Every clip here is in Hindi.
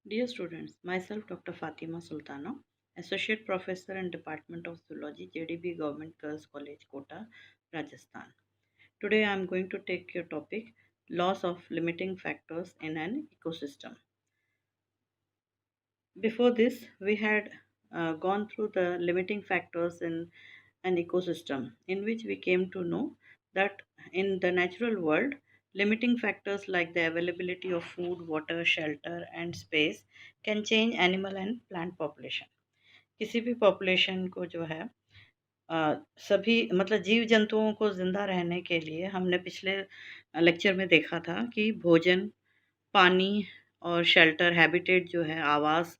Dear students, myself Dr. Fatima Sultana, Associate Professor in Department of Zoology, JDB Government Girls College, Kota, Rajasthan. Today I am going to take your topic loss of limiting factors in an ecosystem. Before this, we had gone through the limiting factors in an ecosystem, in which we came to know that in the natural world, limiting factors like the availability of food, water, shelter, and space can change animal and plant population. किसी भी पॉपुलेशन को जो है सभी मतलब जीव जंतुओं को जिंदा रहने के लिए हमने पिछले लेक्चर में देखा था कि भोजन, पानी और शेल्टर हैबिटेट जो है आवास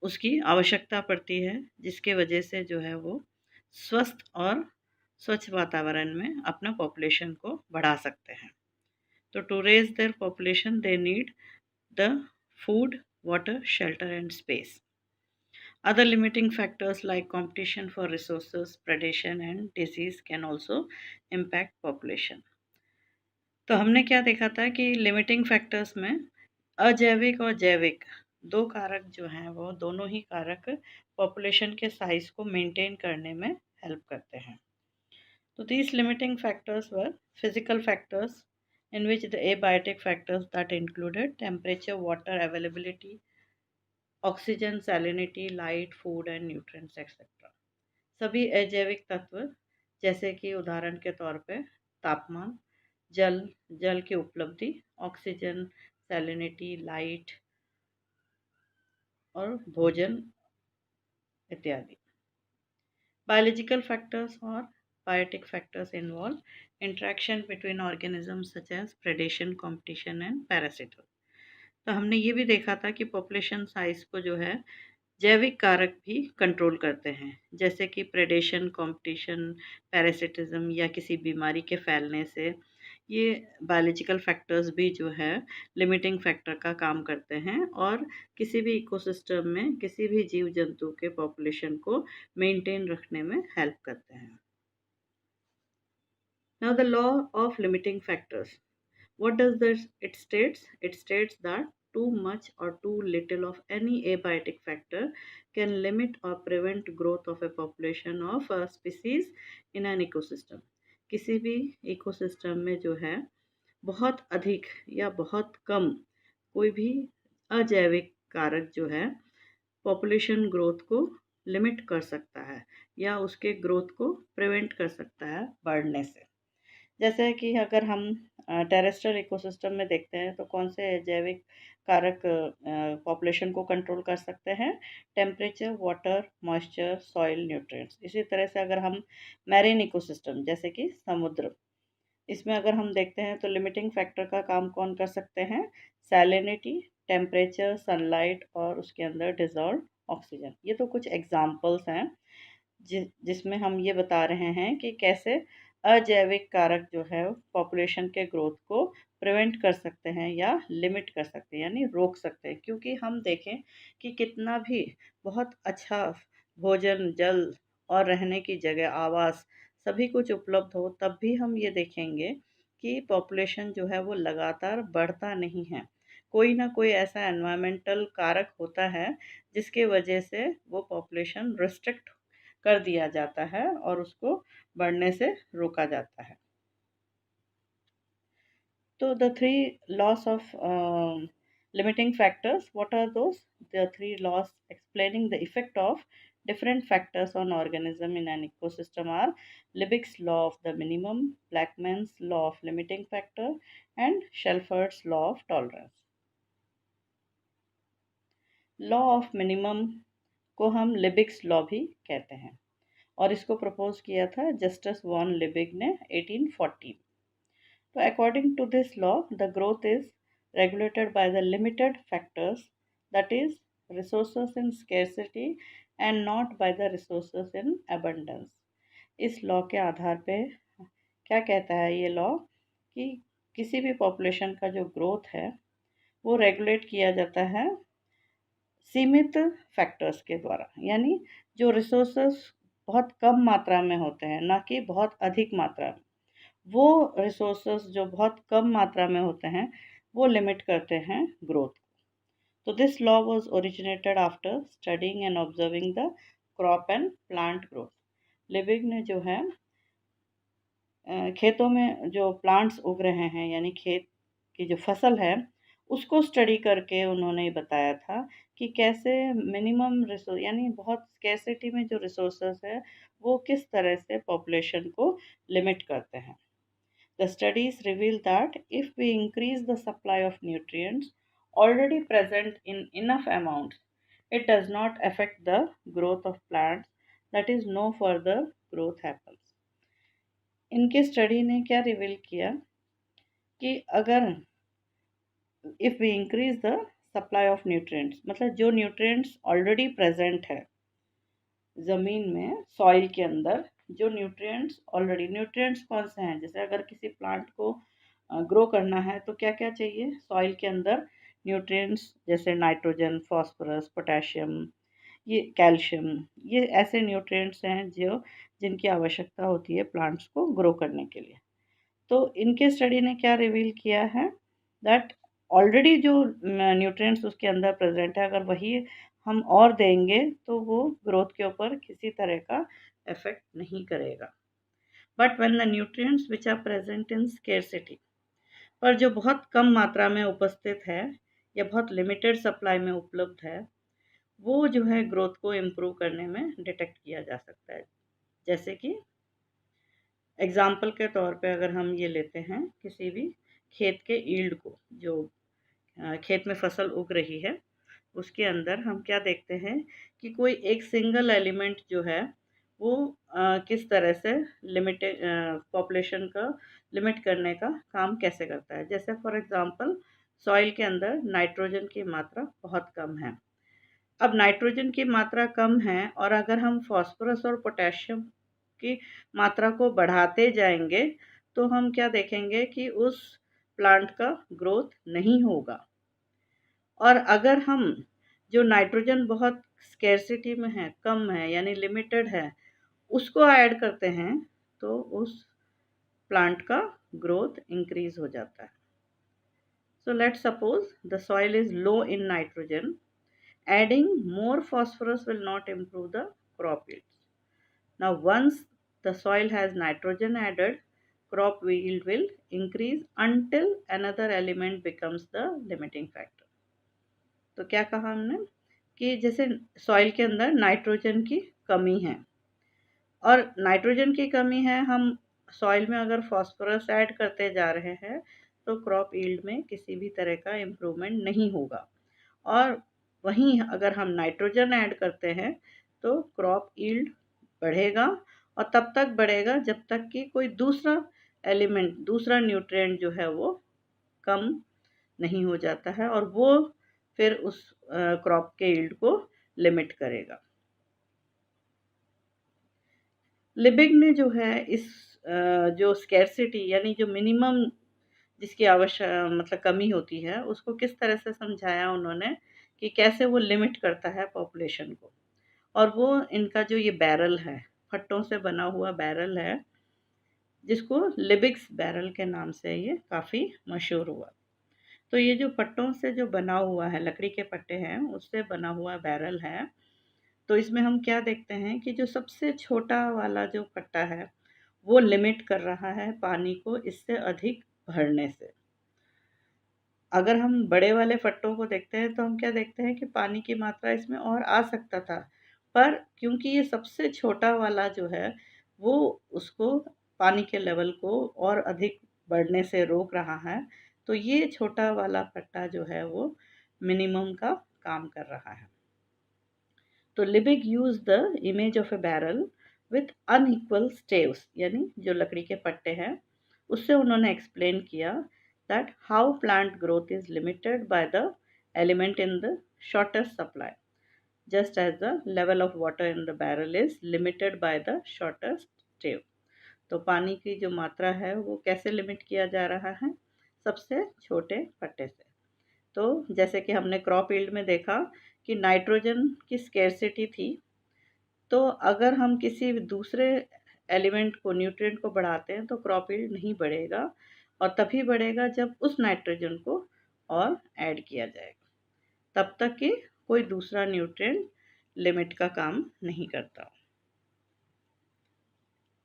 उसकी आवश्यकता पड़ती है, जिसके वजह से जो है वो स्वस्थ और स्वच्छ वातावरण में अपना पॉपुलेशन को बढ़ा सकते हैं। तो to raise their population they need the food, water, shelter and space. Other limiting factors like competition for resources, predation and disease can also impact population. तो हमने क्या देखा था कि लिमिटिंग फैक्टर्स में अजैविक और जैविक दो कारक जो हैं वो दोनों ही कारक पॉपुलेशन के साइज को मेंटेन करने में हेल्प करते हैं। तो these limiting factors were physical factors in which the abiotic factors that included temperature, water availability, oxygen, salinity, light, food and nutrients etcetera. सभी अजैविक तत्व जैसे कि उदाहरण के तौर पे तापमान, जल, जल की उपलब्धि, ऑक्सीजन, सैलिनिटी, लाइट और भोजन इत्यादि। Biological factors or biotic factors involve interaction between organisms such as predation, competition and parasitism. तो हमने ये भी देखा था कि पॉपुलेशन साइज को जो है जैविक कारक भी कंट्रोल करते हैं, जैसे कि प्रेडेशन, कंपटीशन, पैरासिटिज्म या किसी बीमारी के फैलने से ये बायोलॉजिकल फैक्टर्स भी जो है लिमिटिंग फैक्टर का काम करते हैं और किसी भी इकोसिस्टम में किसी भी जीव जंतु के पॉपुलेशन को मेंटेन रखने में हेल्प करते हैं। Now the law of limiting factors, what does this it states? It states that too much or too little of any abiotic factor can limit or prevent growth of a population of a species in an ecosystem. किसी भी इकोसिस्टम में जो है बहुत अधिक या बहुत कम कोई भी अजैविक कारक जो है पॉपुलेशन ग्रोथ को लिमिट कर सकता है या उसके ग्रोथ को प्रिवेंट कर सकता है बढ़ने से। जैसे कि अगर हम टेरेस्ट्रियल इकोसिस्टम में देखते हैं तो कौन से जैविक कारक पॉपुलेशन को कंट्रोल कर सकते हैं? Temperature, water, moisture, soil, nutrients. इसी तरह से अगर हम मैरीन इकोसिस्टम जैसे कि समुद्र, इसमें अगर हम देखते हैं तो लिमिटिंग फैक्टर का काम कौन कर सकते हैं? सैलिनिटी, टेम्परेचर, सनलाइट और उसके अंदर डिजॉल्व ऑक्सीजन। ये तो कुछ एग्जाम्पल्स हैं जिसमें हम ये बता रहे हैं कि कैसे अजैविक कारक जो है पॉपुलेशन के ग्रोथ को प्रिवेंट कर सकते हैं या लिमिट कर सकते हैं यानी रोक सकते हैं। क्योंकि हम देखें कि कितना भी बहुत अच्छा भोजन, जल और रहने की जगह, आवास सभी कुछ उपलब्ध हो, तब भी हम ये देखेंगे कि पॉपुलेशन जो है वो लगातार बढ़ता नहीं है। कोई ना कोई ऐसा एनवायरमेंटल कारक होता है जिसके वजह से वो पॉपुलेशन रिस्ट्रिक्ट कर दिया जाता है और उसको बढ़ने से रोका जाता है। तो the three laws of limiting factors, what are those? The three laws explaining the effect of different factors on organism in an ecosystem are Liebig's law of the minimum, Blackman's law of limiting factor and Shelford's law of tolerance. Law of minimum को हम लिबिग्स लॉ भी कहते हैं और इसको प्रपोज किया था जस्टिस वॉन लिबिग ने 1814। तो according to this law the growth is regulated by the limited factors, that is resources in scarcity and not by the resources in abundance. इस लॉ के आधार पे क्या कहता है ये लॉ कि किसी भी पॉपुलेशन का जो ग्रोथ है वो रेगुलेट किया जाता है सीमित फैक्टर्स के द्वारा, यानी जो रिसोर्सेस बहुत कम मात्रा में होते हैं ना कि बहुत अधिक मात्रा में। वो रिसोर्सेस जो बहुत कम मात्रा में होते हैं वो लिमिट करते हैं ग्रोथ। तो this law was originated after studying and observing the crop and plant growth. Liebig ने जो है खेतों में जो प्लांट्स उग रहे हैं यानी खेत की जो फसल है उसको स्टडी करके उन्होंने ये बताया था कि कैसे मिनिमम रिसोर्स यानी बहुत स्केर्सिटी में जो रिसोर्सेस है वो किस तरह से पॉपुलेशन को लिमिट करते हैं। The studies reveal that if we increase the supply of nutrients already present in enough amounts, it does not affect the growth of plants, that is, no further growth happens. इनके स्टडी ने क्या रिवील किया कि अगर if we increase the supply of nutrients मतलब जो न्यूट्रिएंट्स ऑलरेडी प्रेजेंट है ज़मीन में सॉइल के अंदर जो न्यूट्रिएंट्स कौन से हैं जैसे अगर किसी प्लांट को ग्रो करना है तो क्या क्या चाहिए सॉइल के अंदर न्यूट्रिएंट्स जैसे नाइट्रोजन फास्फोरस पोटेशियम ये कैल्शियम ये ऐसे न्यूट्रिएंट्स हैं जो जिनकी आवश्यकता होती है प्लांट्स को ग्रो करने के लिए। तो इनके स्टडी ने क्या रिवील किया है दैट ऑलरेडी जो न्यूट्रिएंट्स उसके अंदर प्रेजेंट है अगर वही हम और देंगे तो वो ग्रोथ के ऊपर किसी तरह का इफेक्ट नहीं करेगा। But when the nutrients which are present in scarcity पर जो बहुत कम मात्रा में उपस्थित है या बहुत लिमिटेड सप्लाई में उपलब्ध है वो जो है ग्रोथ को इम्प्रूव करने में डिटेक्ट किया जा सकता है। जैसे कि एग्जाम्पल के तौर पे अगर हम ये लेते हैं किसी भी खेत के ईल्ड को जो खेत में फसल उग रही है उसके अंदर हम क्या देखते हैं कि कोई एक सिंगल एलिमेंट जो है वो किस तरह से लिमिटेड पॉपुलेशन का लिमिट करने का काम कैसे करता है। जैसे फॉर एग्जांपल सॉइल के अंदर नाइट्रोजन की मात्रा बहुत कम है। अब नाइट्रोजन की मात्रा कम है और अगर हम फास्फोरस और पोटेशियम की मात्रा को बढ़ाते जाएंगे तो हम क्या देखेंगे कि उस प्लांट का ग्रोथ नहीं होगा। और अगर हम जो नाइट्रोजन बहुत स्केर्सिटी में है कम है यानी लिमिटेड है उसको ऐड करते हैं तो उस प्लांट का ग्रोथ इंक्रीज हो जाता है। So let's suppose the soil is low in nitrogen adding more phosphorus will not improve the crop yields. Now once the soil has nitrogen added crop yield will increase until another element becomes the limiting factor. तो क्या कहा हमने कि जैसे सॉइल के अंदर नाइट्रोजन की कमी है और नाइट्रोजन की कमी है हम सॉइल में अगर फास्फोरस ऐड करते जा रहे हैं तो क्रॉप यील्ड में किसी भी तरह का इम्प्रूवमेंट नहीं होगा। और वहीं अगर हम नाइट्रोजन ऐड करते हैं तो क्रॉप यील्ड बढ़ेगा और तब तक बढ़ेगा जब तक कि कोई दूसरा एलिमेंट दूसरा न्यूट्रिएंट जो है वो कम नहीं हो जाता है और वो फिर उस क्रॉप के यील्ड को लिमिट करेगा। लिबिग ने जो है इस जो स्केर्सिटी यानी जो मिनिमम जिसकी मतलब कमी होती है उसको किस तरह से समझाया उन्होंने कि कैसे वो लिमिट करता है पॉपुलेशन को। और वो इनका जो ये बैरल है फट्टों से बना हुआ बैरल है जिसको लिबिग्स बैरल के नाम से ये काफ़ी मशहूर हुआ। तो ये जो पट्टों से जो बना हुआ है लकड़ी के पट्टे हैं उससे बना हुआ बैरल है। तो इसमें हम क्या देखते हैं कि जो सबसे छोटा वाला जो पट्टा है वो लिमिट कर रहा है पानी को इससे अधिक भरने से। अगर हम बड़े वाले फट्टों को देखते हैं तो हम क्या देखते हैं कि पानी की मात्रा इसमें और आ सकता था पर क्योंकि ये सबसे छोटा वाला जो है वो उसको पानी के लेवल को और अधिक बढ़ने से रोक रहा है तो ये छोटा वाला पट्टा जो है वो मिनिमम का काम कर रहा है। तो Liebig use the image of a barrel with unequal staves यानी जो लकड़ी के पट्टे हैं उससे उन्होंने एक्सप्लेन किया that how plant growth is limited by the element in the shortest supply, just as the level of water in the barrel is limited by the shortest stave. तो पानी की जो मात्रा है वो कैसे लिमिट किया जा रहा है सबसे छोटे पट्टे से। तो जैसे कि हमने क्रॉप यील्ड में देखा कि नाइट्रोजन की स्केर्सिटी थी तो अगर हम किसी दूसरे एलिमेंट को न्यूट्रिएंट को बढ़ाते हैं तो क्रॉप यील्ड नहीं बढ़ेगा और तभी बढ़ेगा जब उस नाइट्रोजन को और ऐड किया जाएगा। तब तक कि कोई दूसरा न्यूट्रिएंट लिमिट का काम नहीं करता।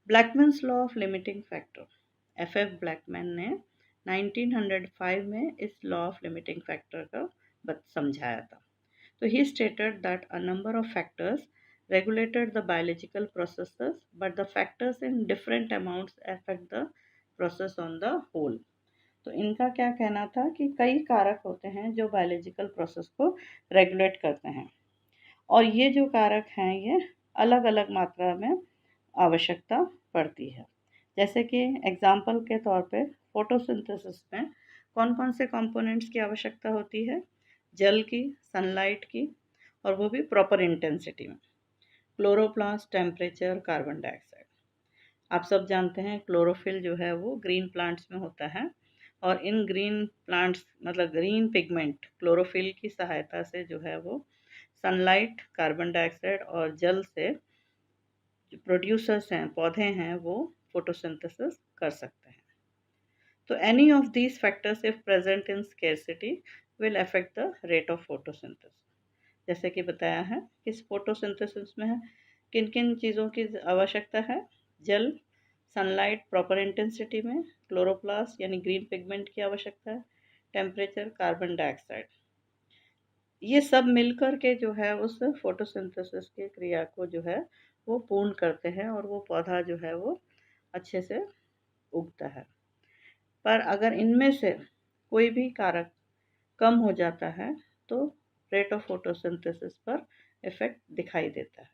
Blackman's law of limiting factor, F Blackman ने 1905 में इस लॉ ऑफ लिमिटिंग फैक्टर का समझाया था। So he stated that a number of factors regulated the biological processes, but the factors in different amounts affect the process on the whole. तो इनका क्या कहना था कि कई कारक होते हैं जो बायोलॉजिकल प्रोसेस को रेगुलेट करते हैं, और ये जो कारक हैं ये अलग अलग मात्रा में आवश्यकता पड़ती है। जैसे कि एग्जाम्पल के तौर पे फोटोसिंथेसिस में कौन कौन से कंपोनेंट्स की आवश्यकता होती है? जल की, सनलाइट की, और वो भी प्रॉपर इंटेंसिटी में। Chloroplast, temperature, carbon dioxide. आप सब जानते हैं क्लोरोफिल जो है वो ग्रीन प्लांट्स में होता है, और इन ग्रीन प्लांट्स मतलब ग्रीन पिगमेंट क्लोरोफिल की सहायता से जो है वो सनलाइट, कार्बन डाइऑक्साइड और जल से जो प्रोड्यूसर्स हैं, पौधे हैं, वो फोटोसिंथेसिस कर सकते हैं। तो any of these factors if present in scarcity will affect the rate of photosynthesis. जैसे कि बताया है कि फोटोसिंथेसिस में किन किन चीज़ों की आवश्यकता है? जल, सनलाइट प्रॉपर इंटेंसिटी में, क्लोरोप्लास्ट यानी ग्रीन पिगमेंट की आवश्यकता है, टेम्परेचर, कार्बन डाइऑक्साइड। ये सब मिलकर के जो है उस फोटोसिंथेसिस की क्रिया को जो है वो पूर्ण करते हैं, और वो पौधा जो है वो अच्छे से उगता है। पर अगर इनमें से कोई भी कारक कम हो जाता है तो रेट ऑफ फोटोसिंथेसिस पर इफेक्ट दिखाई देता है।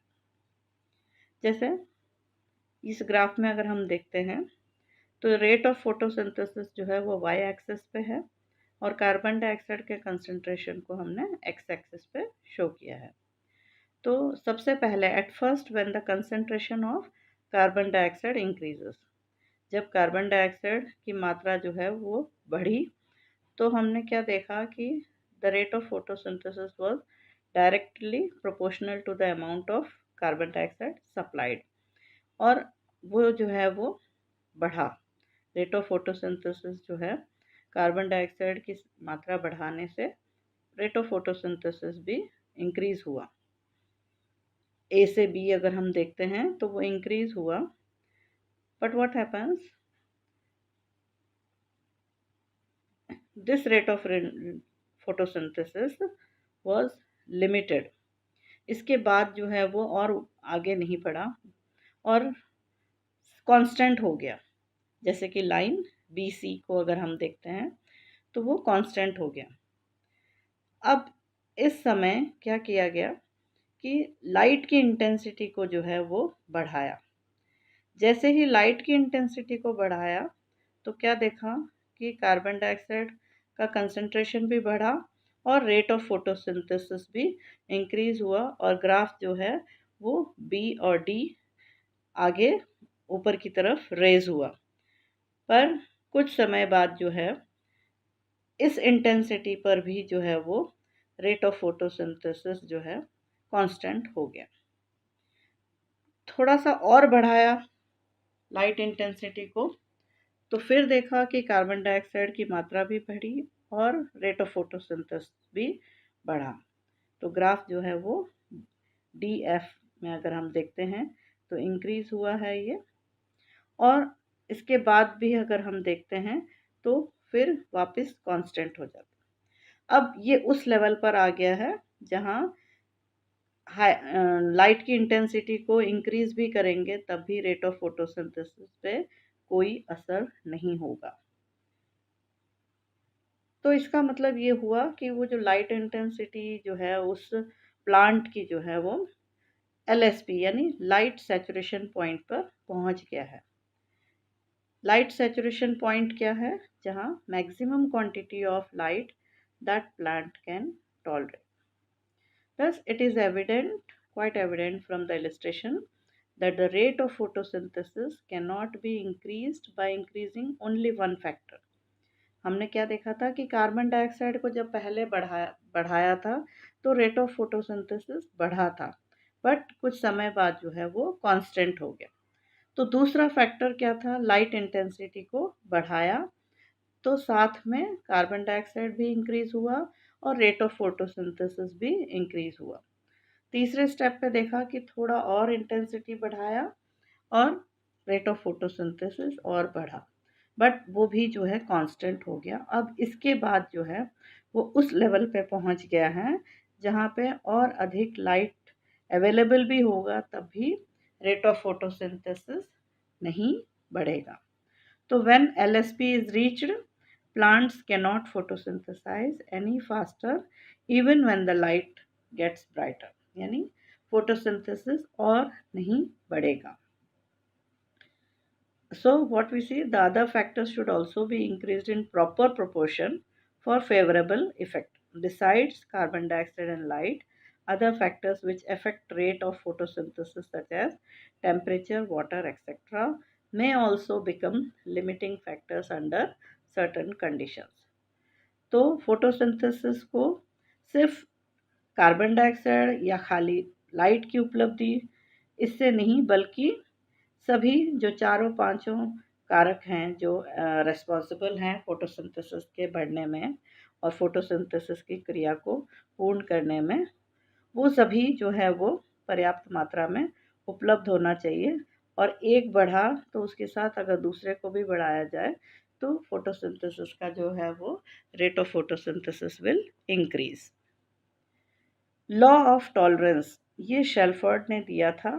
जैसे इस ग्राफ में अगर हम देखते हैं तो रेट ऑफ फोटोसिंथेसिस जो है वो वाई एक्सिस पे है, और कार्बन डाइऑक्साइड के कंसंट्रेशन को हमने एक्स एक्सिस पे शो किया है। तो सबसे पहले at first when the concentration of carbon dioxide increases, जब कार्बन डाइऑक्साइड की मात्रा जो है वो बढ़ी तो हमने क्या देखा कि the rate of photosynthesis was directly proportional to the amount of carbon dioxide supplied, और वो जो है वो बढ़ा। रेट ऑफ फोटोसिंथेसिस जो है कार्बन डाइऑक्साइड की मात्रा बढ़ाने से रेट ऑफ फोटोसिंथेसिस भी इंक्रीज हुआ। ए से बी अगर हम देखते हैं तो वो इंक्रीज हुआ, but what happens, this rate of photosynthesis was limited. इसके बाद जो है वो और आगे नहीं बढ़ा और कांस्टेंट हो गया। जैसे कि लाइन बी सी को अगर हम देखते हैं तो वो कांस्टेंट हो गया। अब इस समय क्या किया गया कि लाइट की इंटेंसिटी को जो है वो बढ़ाया। जैसे ही लाइट की इंटेंसिटी को बढ़ाया तो क्या देखा कि कार्बन डाइऑक्साइड का कंसंट्रेशन भी बढ़ा और रेट ऑफ फोटोसिंथेसिस भी इंक्रीज हुआ, और ग्राफ जो है वो बी और डी आगे ऊपर की तरफ रेज हुआ। पर कुछ समय बाद जो है इस इंटेंसिटी पर भी जो है वो रेट ऑफ फोटोसिंथेसिस जो है कांस्टेंट हो गया। थोड़ा सा और बढ़ाया लाइट इंटेंसिटी को तो फिर देखा कि कार्बन डाइऑक्साइड की मात्रा भी बढ़ी और रेट ऑफ फोटोसिंथेसिस भी बढ़ा। तो ग्राफ जो है वो डी एफ में अगर हम देखते हैं तो इंक्रीज हुआ है ये, और इसके बाद भी अगर हम देखते हैं तो फिर वापस कांस्टेंट हो जाता है। अब ये उस लेवल पर आ गया है जहाँ लाइट की इंटेंसिटी को इंक्रीज भी करेंगे तब भी रेट ऑफ फोटोसिंथेसिस पे कोई असर नहीं होगा। तो इसका मतलब ये हुआ कि वो जो लाइट इंटेंसिटी जो है उस प्लांट की जो है वो LSP यानी लाइट सैचुरेशन पॉइंट पर पहुंच गया है। लाइट सैचुरेशन पॉइंट क्या है? जहां maximum quantity of light that plant can tolerate. Thus, it is evident, quite evident from the illustration that the rate of photosynthesis cannot be increased by increasing only one factor. हमने क्या देखा था कि कार्बन डाइऑक्साइड को जब पहले बढ़ाया था तो रेट ऑफ फोटोसिंथेसिस बढ़ा था, बट कुछ समय बाद जो है वो कांस्टेंट हो गया। तो दूसरा फैक्टर क्या था? लाइट इंटेंसिटी को बढ़ाया तो साथ में कार्बन डाइऑक्साइड भी इंक्रीज हुआ और रेट ऑफ फोटोसिंथेसिस भी इंक्रीज हुआ। तीसरे स्टेप पे देखा कि थोड़ा और इंटेंसिटी बढ़ाया और रेट ऑफ फोटोसिंथेसिस और बढ़ा, बट वो भी जो है कांस्टेंट हो गया। अब इसके बाद जो है वो उस लेवल पे पहुंच गया है जहाँ पे और अधिक लाइट अवेलेबल भी होगा तब भी रेट ऑफ फोटोसिंथेसिस नहीं बढ़ेगा। तो when LSP is reached, plants cannot photosynthesize any faster even when the light gets brighter, यानी photosynthesis और नहीं बढ़ेगा। So what we see, the other factors should also be increased in proper proportion for favorable effect. Besides carbon dioxide and light, other factors which affect rate of photosynthesis such as temperature, water, etc. may also become limiting factors under certain conditions. तो फोटोसिंथेसिस को सिर्फ कार्बन डाइऑक्साइड या खाली लाइट की उपलब्धि इससे नहीं, बल्कि सभी जो चारों पांचों कारक हैं जो रेस्पॉन्सिबल हैं फोटोसिंथेसिस के बढ़ने में और फोटोसिंथेसिस की क्रिया को पूर्ण करने में, वो सभी जो है वो पर्याप्त मात्रा में उपलब्ध होना चाहिए। और एक बढ़ा तो उसके साथ अगर दूसरे को भी बढ़ाया जाए तो फोटोसिंथेसिस का जो है वो rate of photosynthesis will increase. Law of tolerance ये शेल्फर्ड ने दिया था,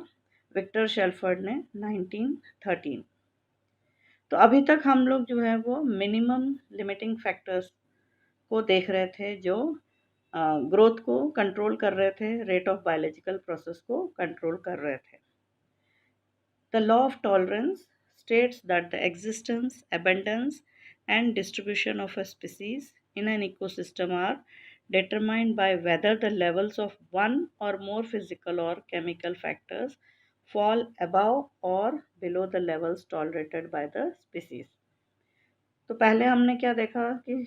विक्टर शेल्फर्ड ने 1913। तो अभी तक हम लोग जो है वो मिनिमम लिमिटिंग फैक्टर्स को देख रहे थे जो ग्रोथ को कंट्रोल कर रहे थे, रेट ऑफ बायोलॉजिकल प्रोसेस को कंट्रोल कर रहे थे। The law of tolerance states that the existence, abundance, and distribution of a species in an ecosystem are determined by whether the levels of one or more physical or chemical factors fall above or below the levels tolerated by the species. तो पहले हमने क्या देखा कि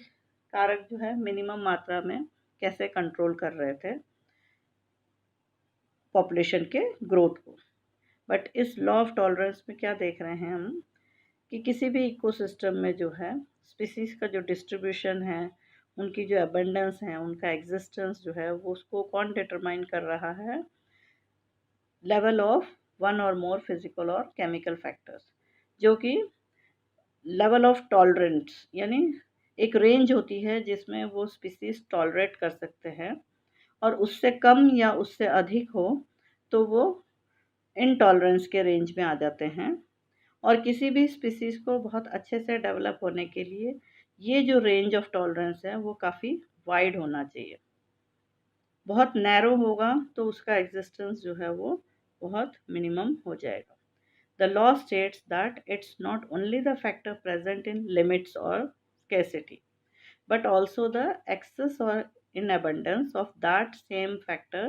कारक जो है मिनिमम मात्रा में कैसे कंट्रोल कर रहे थे पॉपुलेशन के ग्रोथ को। बट इस लॉ ऑफ टॉलरेंस में क्या देख रहे हैं हम कि किसी भी इकोसिस्टम में जो है स्पीसीज का जो डिस्ट्रीब्यूशन है, उनकी जो अबंडेंस है, उनका एग्जिस्टेंस जो है वो उसको कौन डिटरमाइन कर रहा है? लेवल ऑफ वन और मोर फिजिकल और केमिकल फैक्टर्स, जो कि लेवल ऑफ टॉलरेंस यानी एक रेंज होती है जिसमें वो स्पीसीज टॉलरेट कर सकते हैं, और उससे कम या उससे अधिक हो तो वो इनटॉलरेंस के रेंज में आ जाते हैं। और किसी भी स्पीसीज़ को बहुत अच्छे से डेवलप होने के लिए ये जो रेंज ऑफ टॉलरेंस है वो काफ़ी वाइड होना चाहिए। बहुत नैरो होगा तो उसका एग्जिस्टेंस जो है वो बहुत मिनिमम हो जाएगा। The law states that it's not only the factor present in limits और scarcity, but also the excess or in abundance of that same factor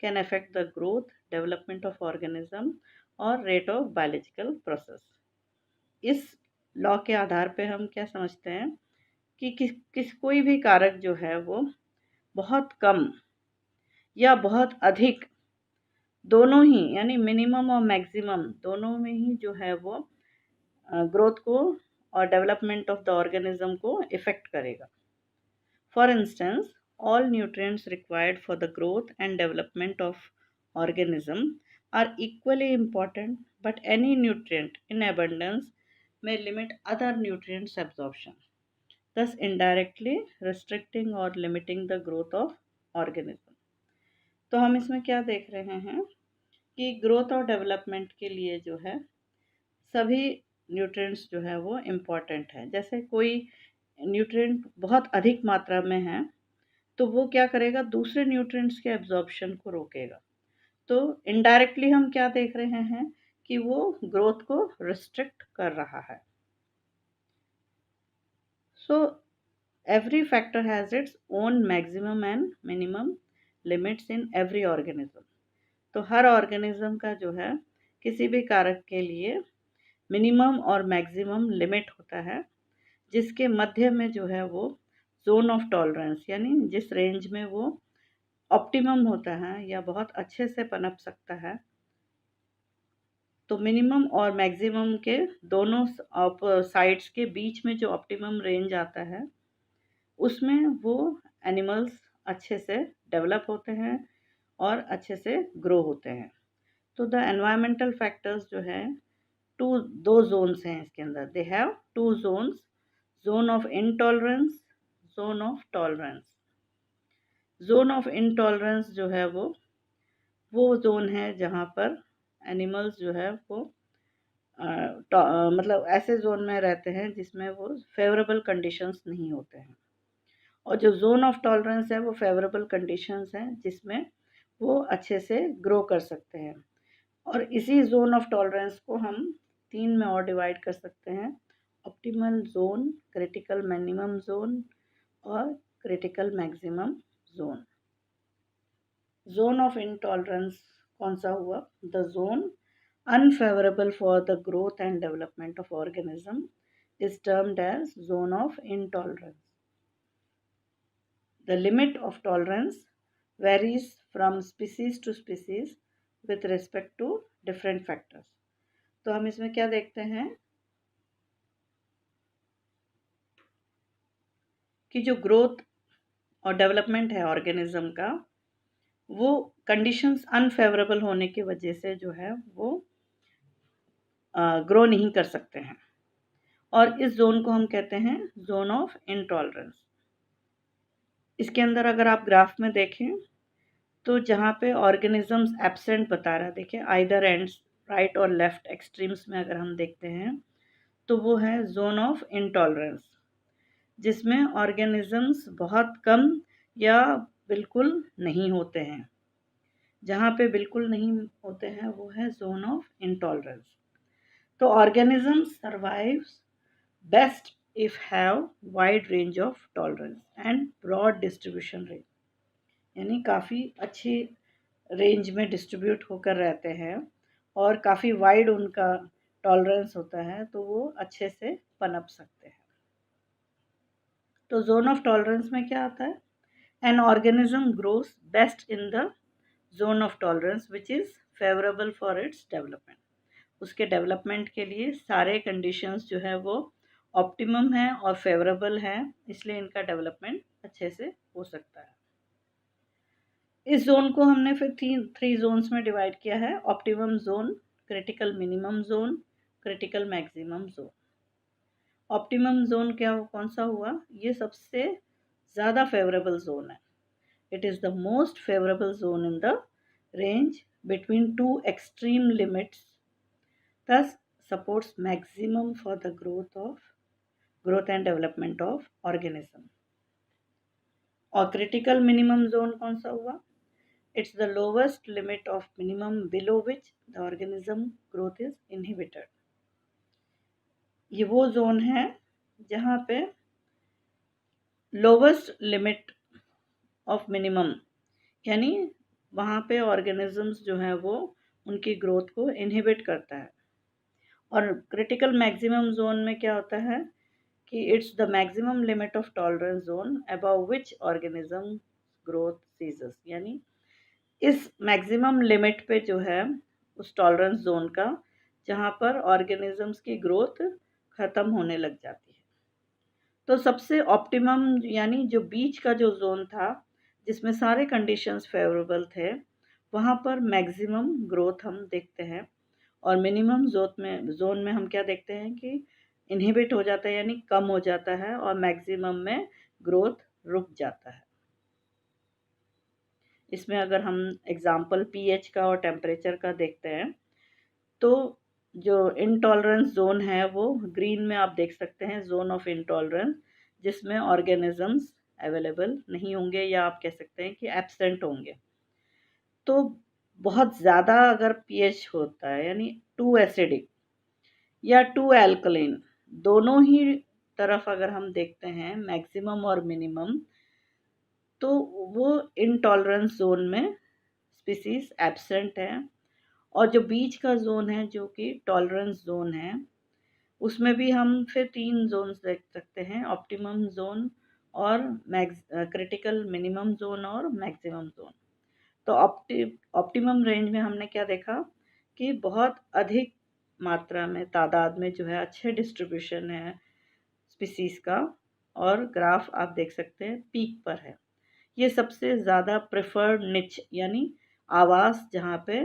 can affect the growth, development of organism or rate of biological process. इस लॉ के आधार पे हम क्या समझते हैं कि किस कोई भी कारक जो है वो बहुत कम या बहुत अधिक, दोनों ही यानी मिनिमम और मैक्सिमम दोनों में ही जो है वो ग्रोथ को और डेवलपमेंट ऑफ द ऑर्गेनिज्म को इफेक्ट करेगा। For instance, all nutrients required for the growth and development of organism are equally important, but any nutrient in abundance may limit other nutrients absorption, thus indirectly restricting or limiting the growth of organism. तो हम इसमें क्या देख रहे हैं कि ग्रोथ और डेवलपमेंट के लिए जो है सभी न्यूट्रिएंट्स जो है वो इम्पॉर्टेंट है। जैसे कोई न्यूट्रिएंट बहुत अधिक मात्रा में है तो वो क्या करेगा, दूसरे न्यूट्रिएंट्स के एब्जॉर्प्शन को रोकेगा। तो इनडायरेक्टली हम क्या देख रहे हैं कि वो ग्रोथ को रिस्ट्रिक्ट कर रहा है। So every factor has its own maximum and minimum limits in every organism. तो हर ऑर्गेनिज्म का जो है किसी भी कारक के लिए मिनिमम और मैक्सिमम लिमिट होता है, जिसके मध्य में जो है वो जोन ऑफ टॉलरेंस यानी जिस रेंज में वो ऑप्टिमम होता है या बहुत अच्छे से पनप सकता है। तो मिनिमम और मैक्सिमम के दोनों साइड्स के बीच में जो ऑप्टिमम रेंज आता है उसमें वो एनिमल्स अच्छे से डेवलप होते हैं और अच्छे से ग्रो होते हैं। तो द एनवायरमेंटल फैक्टर्स जो है दो जोन्स हैं इसके अंदर। They have two zones, zone of intolerance, zone of tolerance. Zone of intolerance जो है वो जोन है जहाँ पर एनिमल्स जो है वो मतलब ऐसे जोन में रहते हैं जिसमें वो फेवरेबल कंडीशंस नहीं होते हैं। और जो जोन ऑफ टॉलरेंस है वो फेवरेबल कंडीशंस हैं जिसमें वो अच्छे से ग्रो कर सकते हैं। और इसी जोन ऑफ टॉलरेंस को हम 3 में और डिवाइड कर सकते हैं: optimal zone, critical minimum zone और critical maximum zone. Zone of intolerance कौन सा हुआ? The zone unfavorable for the growth and development of organism is termed as zone of intolerance. The limit of tolerance varies from species to species with respect to different factors. तो हम इसमें क्या देखते हैं कि जो ग्रोथ और डेवलपमेंट है ऑर्गेनिज्म का, वो कंडीशंस अनफेवरेबल होने की वजह से जो है वो ग्रो नहीं कर सकते हैं। और इस जोन को हम कहते हैं जोन ऑफ इनटॉलरेंस। इसके अंदर अगर आप ग्राफ में देखें तो जहाँ पे ऑर्गेनिजम्स एब्सेंट बता रहा है, देखिए आइदर एंड्स, राइट और लेफ्ट एक्सट्रीम्स में अगर हम देखते हैं तो वो है जोन ऑफ इनटॉलरेंस, जिसमें ऑर्गेनिजम्स बहुत कम या बिल्कुल नहीं होते हैं। जहाँ पे बिल्कुल नहीं होते हैं वो है जोन ऑफ इनटॉलरेंस। तो organisms survives best if have wide range of tolerance and broad distribution range, यानी काफ़ी अच्छी रेंज में डिस्ट्रीब्यूट होकर रहते हैं और काफ़ी वाइड उनका टॉलरेंस होता है, तो वो अच्छे से पनप सकते हैं। तो जोन ऑफ टॉलरेंस में क्या आता है? An organism grows best in the zone of tolerance which is favourable for its development. उसके डेवलपमेंट के लिए सारे कंडीशंस जो है वो ऑप्टिमम है और फेवरेबल है, इसलिए इनका डेवलपमेंट अच्छे से हो सकता है। इस जोन को हमने फिर थ्री जोन्स में डिवाइड किया है: optimum zone, critical minimum zone, critical maximum zone. Optimum zone कौन सा हुआ? ये सबसे ज़्यादा फेवरेबल जोन है। It is the most favourable zone in the range between two extreme limits, thus supports maximum for the growth and development of organism. और critical minimum zone कौन सा हुआ? It's the lowest limit of minimum below which the organism growth is inhibited. ये वो जोन है जहाँ पे लोवेस्ट लिमिट ऑफ मिनिमम, यानी वहाँ पे ऑर्गेनिजम्स जो है वो उनकी ग्रोथ को इनहिबिट करता है। और क्रिटिकल मैक्सिमम जोन में क्या होता है कि it's the maximum limit of tolerance zone above which organism growth ceases, यानी इस मैक्सिमम लिमिट पे जो है उस टॉलरेंस जोन का जहाँ पर ऑर्गेनिजम्स की ग्रोथ ख़त्म होने लग जाती है। तो सबसे ऑप्टिमम यानी जो बीच का जो जोन था जिसमें सारे कंडीशंस फेवरेबल थे, वहाँ पर मैक्सिमम ग्रोथ हम देखते हैं। और मिनिमम जोन में हम क्या देखते हैं कि इनहिबिट हो जाता है, यानी कम हो जाता है, और मैक्सिमम में ग्रोथ रुक जाता है। इसमें अगर हम एग्जांपल पीएच का और टेम्परेचर का देखते हैं तो जो इनटॉलरेंस जोन है वो ग्रीन में आप देख सकते हैं, जोन ऑफ इनटॉलरेंस, जिसमें ऑर्गेनिजम्स अवेलेबल नहीं होंगे या आप कह सकते हैं कि एब्सेंट होंगे। तो बहुत ज़्यादा अगर पीएच होता है यानी टू एसिडिक या टू एल्कलाइन, दोनों ही तरफ अगर हम देखते हैं मैक्सिमम और मिनिमम, तो वो इनटॉलरेंस जोन में स्पीसीज एब्सेंट है। और जो बीच का जोन है जो कि टॉलरेंस जोन है, उसमें भी हम फिर 3 जोन्स देख सकते हैं: ऑप्टिमम जोन और क्रिटिकल मिनिमम जोन और मैक्सिमम जोन। तो ऑप्टिमम रेंज में हमने क्या देखा कि बहुत अधिक मात्रा में तादाद में जो है अच्छे डिस्ट्रीब्यूशन है स्पीसीज का, और ग्राफ आप देख सकते हैं पीक पर है। ये सबसे ज़्यादा प्रेफर्ड निच यानी आवास जहाँ पे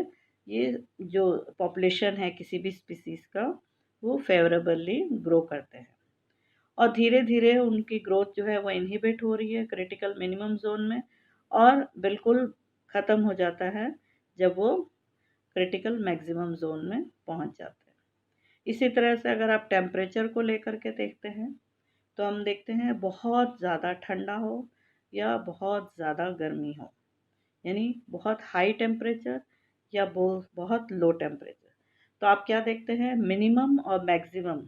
ये जो पॉपुलेशन है किसी भी स्पीसीज़ का वो फेवरेबली ग्रो करते हैं। और धीरे धीरे उनकी ग्रोथ जो है वो इनहिबिट हो रही है क्रिटिकल मिनिमम जोन में, और बिल्कुल ख़त्म हो जाता है जब वो क्रिटिकल मैक्सिमम जोन में पहुंच जाते हैं। इसी तरह से अगर आप टेम्परेचर को लेकर के देखते हैं तो हम देखते हैं बहुत ज़्यादा ठंडा हो या बहुत ज़्यादा गर्मी हो, यानी बहुत हाई टेम्परेचर या बहुत लो टेम्परेचर, तो आप क्या देखते हैं मिनिमम और मैक्सिमम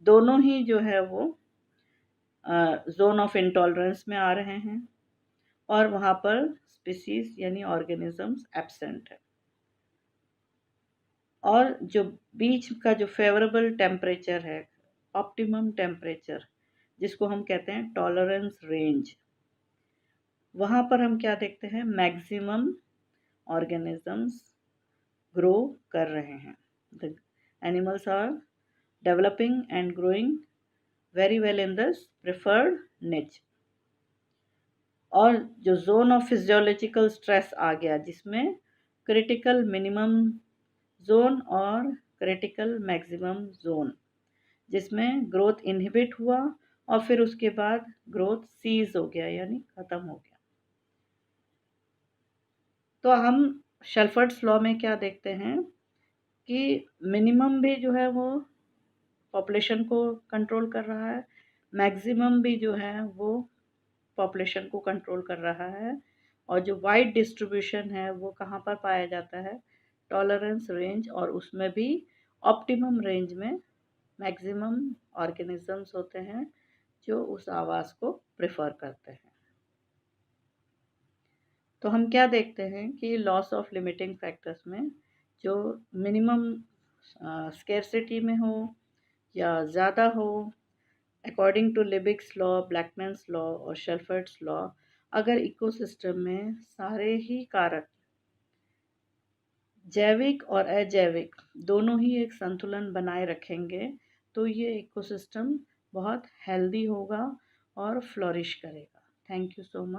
दोनों ही जो है वो जोन ऑफ इंटॉलरेंस में आ रहे हैं और वहाँ पर स्पीसीज यानी ऑर्गेनिजम्स एब्सेंट है। और जो बीच का जो फेवरेबल टेम्परेचर है, ऑप्टिमम टेम्परेचर जिसको हम कहते हैं टॉलरेंस रेंज, वहाँ पर हम क्या देखते हैं मैक्सिमम ऑर्गेनिजम्स ग्रो कर रहे हैं। The animals are developing and growing very well in this preferred niche. और जो जोन ऑफ फिजियोलॉजिकल स्ट्रेस आ गया जिसमें क्रिटिकल मिनिमम जोन और क्रिटिकल मैक्सिमम जोन, जिसमें ग्रोथ इनहिबिट हुआ और फिर उसके बाद ग्रोथ सीज हो गया यानी ख़त्म हो गया। तो हम शेल्फर्ड्स लॉ में क्या देखते हैं कि मिनिमम भी जो है वो पॉपुलेशन को कंट्रोल कर रहा है, मैक्सिमम भी जो है वो पॉपुलेशन को कंट्रोल कर रहा है, और जो वाइड डिस्ट्रीब्यूशन है वो कहाँ पर पाया जाता है टॉलरेंस रेंज, और उसमें भी ऑप्टिमम रेंज में मैक्सिमम ऑर्गेनिजम्स होते हैं जो उस आवास को प्रेफर करते हैं। तो हम क्या देखते हैं कि लॉस ऑफ लिमिटिंग फैक्टर्स में जो मिनिमम स्केर्सिटी में हो या ज़्यादा हो, अकॉर्डिंग टू लिबिक्स लॉ, ब्लैकमैन्स लॉ और शेल्फर्ड्स लॉ, अगर इकोसिस्टम में सारे ही कारक जैविक और अजैविक दोनों ही एक संतुलन बनाए रखेंगे तो ये इकोसिस्टम बहुत हेल्दी होगा और फ्लोरिश करेगा। Thank you so much.